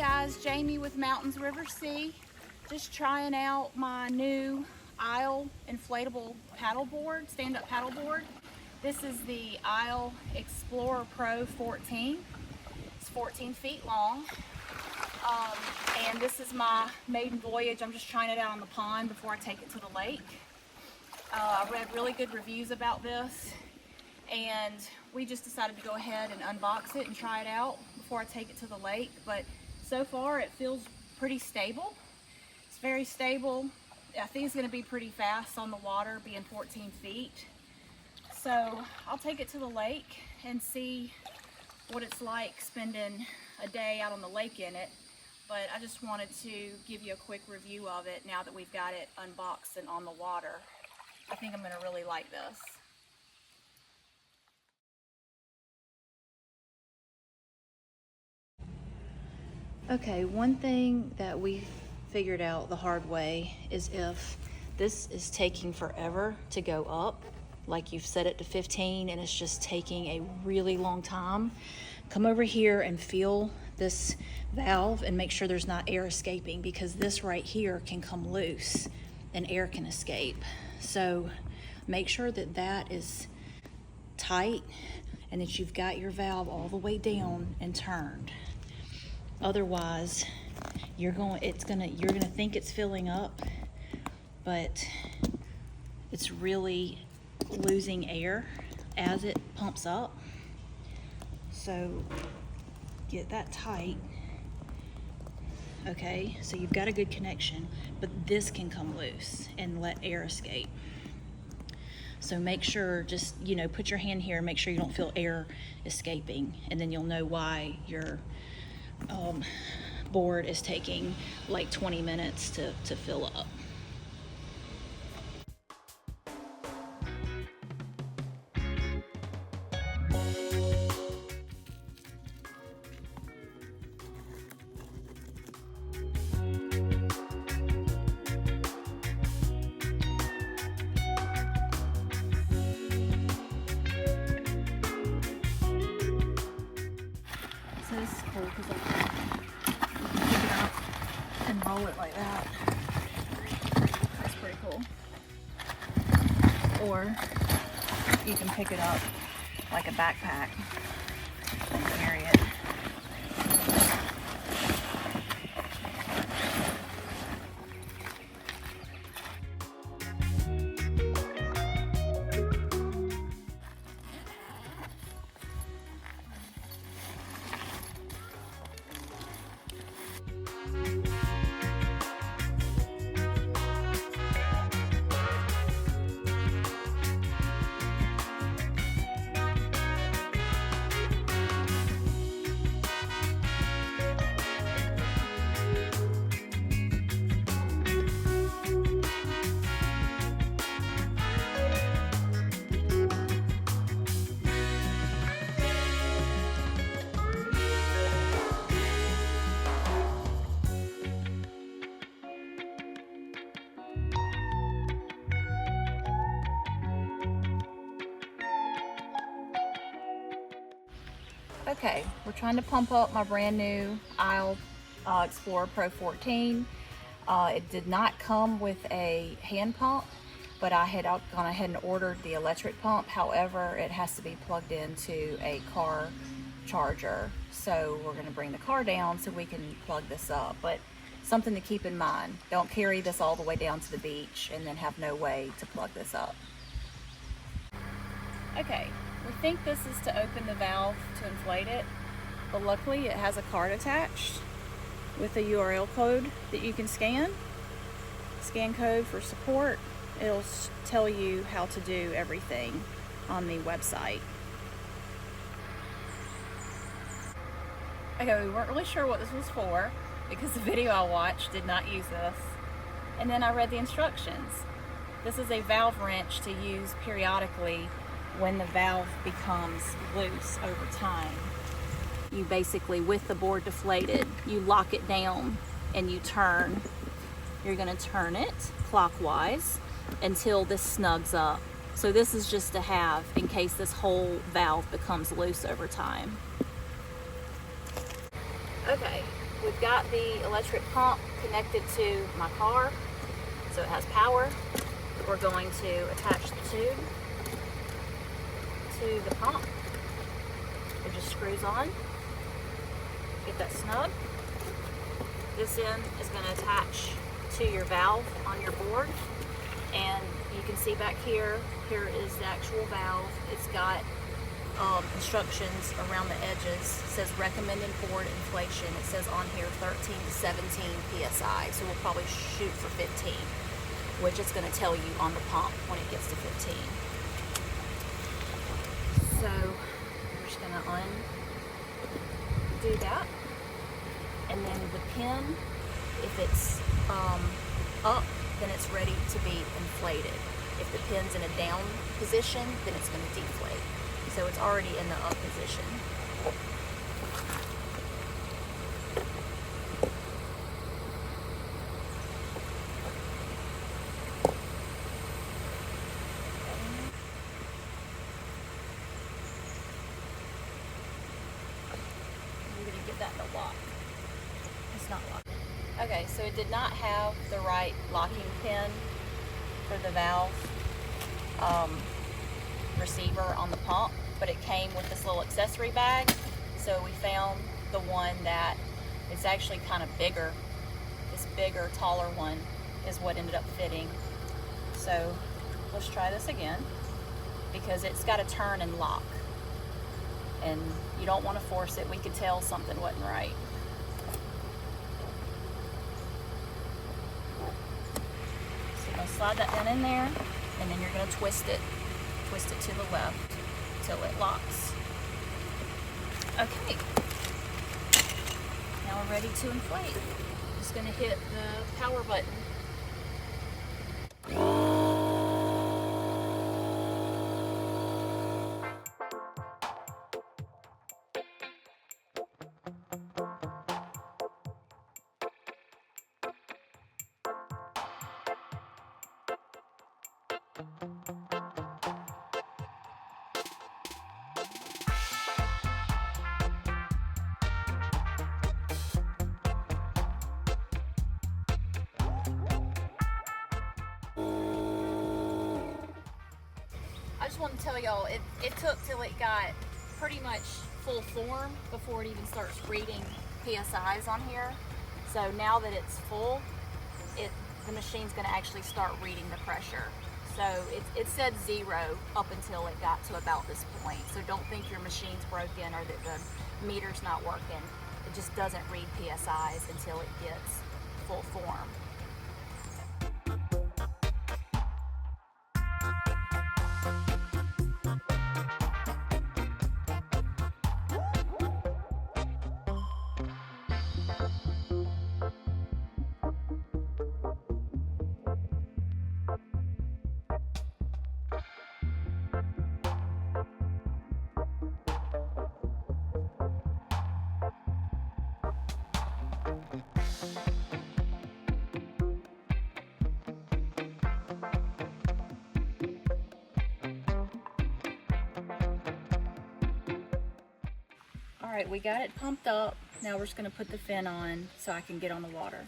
guys, Jamie with Mountains River Sea. Just trying out my new Isle inflatable paddleboard, stand-up paddleboard. This is the Isle Explorer Pro 14. It's 14 feet long. And this is my maiden voyage. I'm just trying it out on the pond before I take it to the lake. I read really good reviews about this, and we just decided to go ahead and unbox it and try it out before I take it to the lake. But so far it feels pretty stable. It's very stable. I think it's going to be pretty fast on the water, being 14 feet. So I'll take it to the lake and see what it's like spending a day out on the lake in it. But I just wanted to give you a quick review of it now that we've got it unboxed and on the water. I think I'm going to really like this. Okay, one thing that we figured out the hard way is if this is taking forever to go up, like you've set it to 15 and it's just taking a really long time, come over here and feel this valve and make sure there's not air escaping, because this right here can come loose and air can escape. So make sure that that is tight and that you've got your valve all the way down and turned. Otherwise, you're gonna think it's filling up, but it's really losing air as it pumps up. So get that tight. Okay, so you've got a good connection, but this can come loose and let air escape. So make sure, just, put your hand here and make sure you don't feel air escaping, and then you'll know why your board is taking like 20 minutes to fill up. So this is cool because you can pick it up and roll it like that. That's pretty cool. Or you can pick it up like a backpack and carry it. Okay, we're trying to pump up my brand new Isle Explorer Pro 14. It did not come with a hand pump, but I had gone ahead and ordered the electric pump. However, it has to be plugged into a car charger. So we're going to bring the car down so we can plug this up. But something to keep in mind, don't carry this all the way down to the beach and then have no way to plug this up. Okay. We think this is to open the valve to inflate it, but luckily it has a card attached with a URL code that you can scan. Scan code for support. It'll tell you how to do everything on the website. Okay, we weren't really sure what this was for because the video I watched did not use this. And then I read the instructions. This is a valve wrench to use periodically when the valve becomes loose over time. You basically, with the board deflated, you lock it down and you turn. You're going to turn it clockwise until this snugs up. So this is just to have in case this whole valve becomes loose over time. Okay, we've got the electric pump connected to my car, so it has power. We're going to attach the tube to the pump. It just screws on. Get that snug. This end is going to attach to your valve on your board, and you can see back here, here is the actual valve. It's got instructions around the edges. It says recommended board inflation. It says on here 13 to 17 psi, so we'll probably shoot for 15, which it's going to tell you on the pump when it gets to 15. So we're just going to undo that, and then the pin, if it's up, then it's ready to be inflated. If the pin's in a down position, then it's going to deflate. So it's already in the up position. We're going to get that to lock. It's not locked. Okay, so it did not have the right locking pin for the valve receiver on the pump, but it came with this little accessory bag. So we found the one that is actually kind of bigger. This bigger, taller one is what ended up fitting. So let's try this again, because it's got to turn and lock, and you don't want to force it. We could tell something wasn't right. So you're going to slide that down in there, and then you're going to twist it to the left till it locks. Okay, now we're ready to inflate. Just going to hit the power button. I just want to tell y'all, it took till it got pretty much full form before it even starts reading PSIs on here. So now that it's full, the machine's going to actually start reading the pressure. So it said 0 up until it got to about this point. So don't think your machine's broken or that the meter's not working. It just doesn't read PSIs until it gets full form. All right, we got it pumped up. Now we're just going to put the fin on so I can get on the water.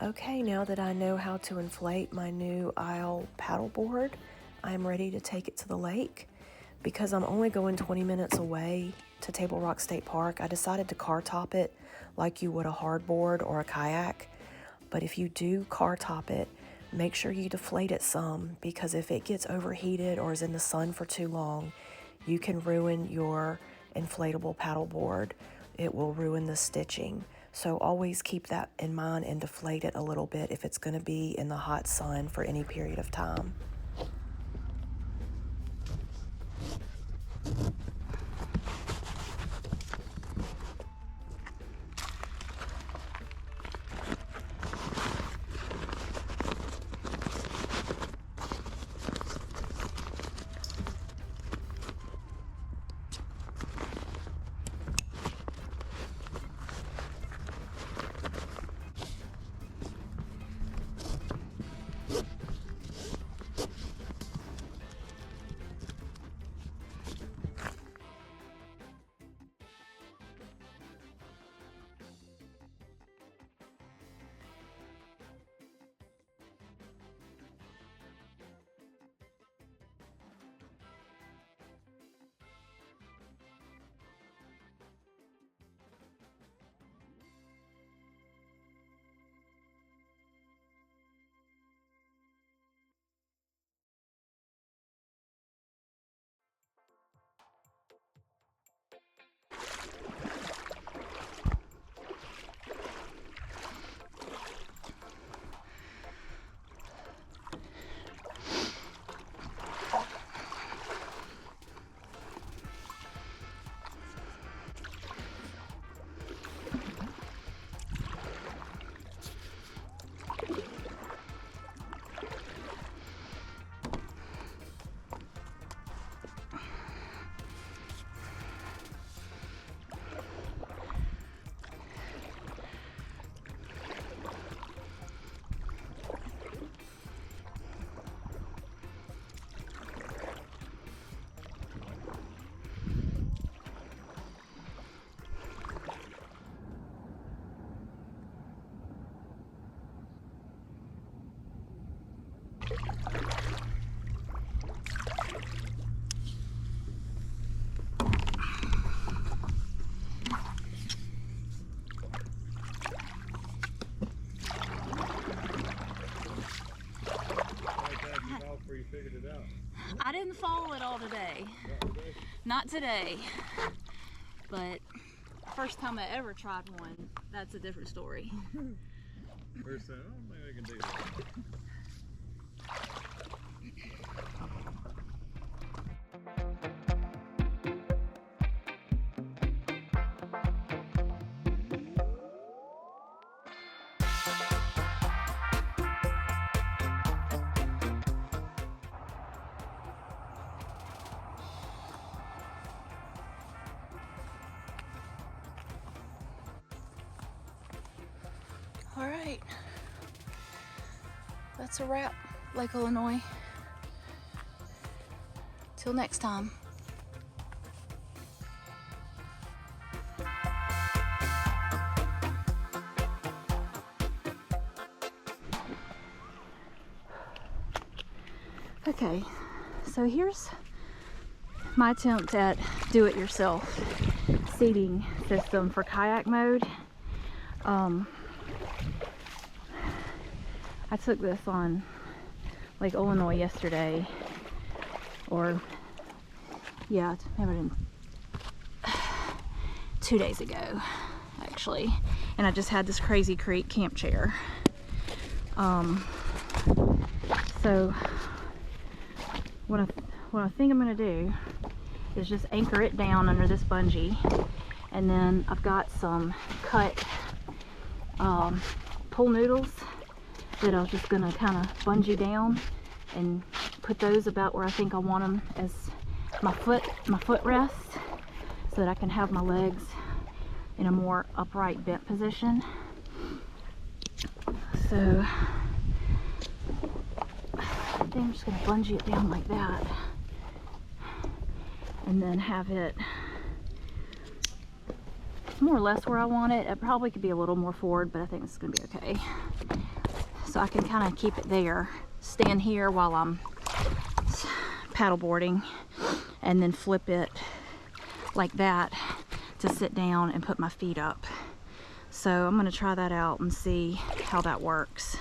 Okay, now that I know how to inflate my new aisle paddleboard, I'm ready to take it to the lake. Because I'm only going 20 minutes away to Table Rock State Park, I decided to car top it like you would a hardboard or a kayak. But if you do car top it, make sure you deflate it some, because if it gets overheated or is in the sun for too long, you can ruin your inflatable paddleboard. It will ruin the stitching. So always keep that in mind and deflate it a little bit if it's going to be in the hot sun for any period of time. I didn't follow it all today. Not today. But first time I ever tried one, that's a different story. First time, I don't think I can do that. All right, that's a wrap, Lake Illinois. Till next time. Okay, so here's my attempt at do-it-yourself seating system for kayak mode. I took this on Lake Illinois yesterday, or yeah, maybe 2 days ago actually, and I just had this crazy creek camp chair. So what I think I'm gonna do is just anchor it down under this bungee, and then I've got some cut pool noodles that I was just gonna kind of bungee down and put those about where I think I want them as my foot rest, so that I can have my legs in a more upright bent position. So I think I'm just gonna bungee it down like that, and then have it more or less where I want it. It probably could be a little more forward, but I think this is gonna be okay. so I can kind of keep it there, stand here while I'm paddleboarding, and then flip it like that to sit down and put my feet up. So I'm going to try that out and see how that works.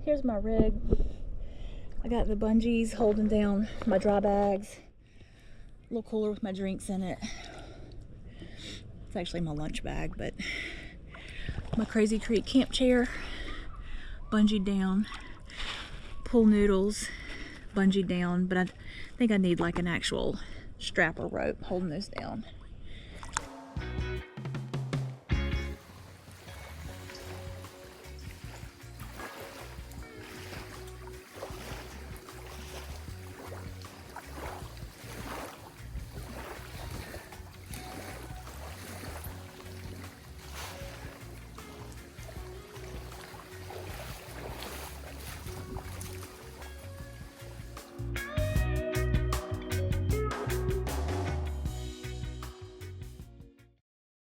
Here's my rig. I got the bungees holding down my dry bags. A little cooler with my drinks in it. It's actually my lunch bag, but my Crazy Creek camp chair, bungeed down. Pool noodles, bungeed down, but I think I need like an actual strap or rope holding this down.